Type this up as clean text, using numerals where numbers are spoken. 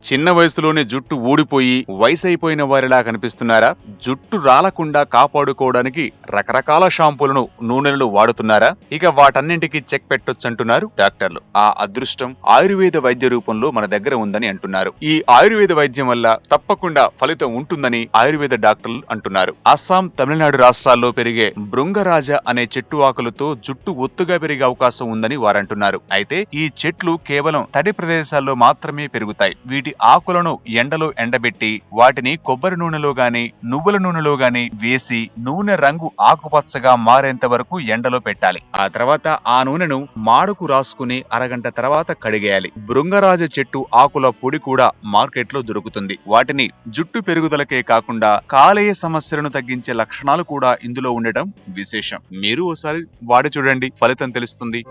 చిన్న వయసులోనే జుట్టు ఊడిపోయి వయసైపోయిన వారిలా కనిపిస్తున్నారా? జుట్టు రాలకుండా కాపాడుకోవడానికి రకరకాల షాంపూలను, నూనెలను వాడుతున్నారా? ఇక వాటన్నింటికి చెక్ పెట్టొచ్చంటున్నారు డాక్టర్లు. ఆ అదృష్టం ఆయుర్వేద వైద్య రూపంలో మన దగ్గర ఉందని అంటున్నారు. ఈ ఆయుర్వేద వైద్యం వల్ల తప్పకుండా ఫలితం ఉంటుందని ఆయుర్వేద డాక్టర్లు అంటున్నారు. అస్సాం, తమిళనాడు రాష్ట్రాల్లో పెరిగే భృంగరాజ అనే చెట్టు ఆకులతో జుట్టు ఒత్తుగా పెరిగే అవకాశం ఉందని వారంటున్నారు. అయితే ఈ చెట్లు కేవలం తడి ప్రదేశాల్లో మాత్రమే పెరుగుతాయి. వీటి ఆకులను ఎండలో ఎండబెట్టి వాటిని కొబ్బరి నూనెలో గాని, నువ్వుల నూనెలో గాని వేసి నూనె రంగు ఆకుపచ్చగా మారేంత వరకు ఎండలో పెట్టాలి. ఆ తర్వాత ఆ నూనెను మాడుకు రాసుకుని అరగంట తర్వాత కడిగేయాలి. భృంగరాజ చెట్టు ఆకుల పొడి కూడా మార్కెట్లో దొరుకుతుంది. వాటిని జుట్టు పెరుగుదలకే కాకుండా కాలేయ సమస్యలను తగ్గించే లక్షణాలు కూడా ఇందులో ఉండటం విశేషం. మీరు ఓసారి వాడి చూడండి, ఫలితం తెలుస్తుంది.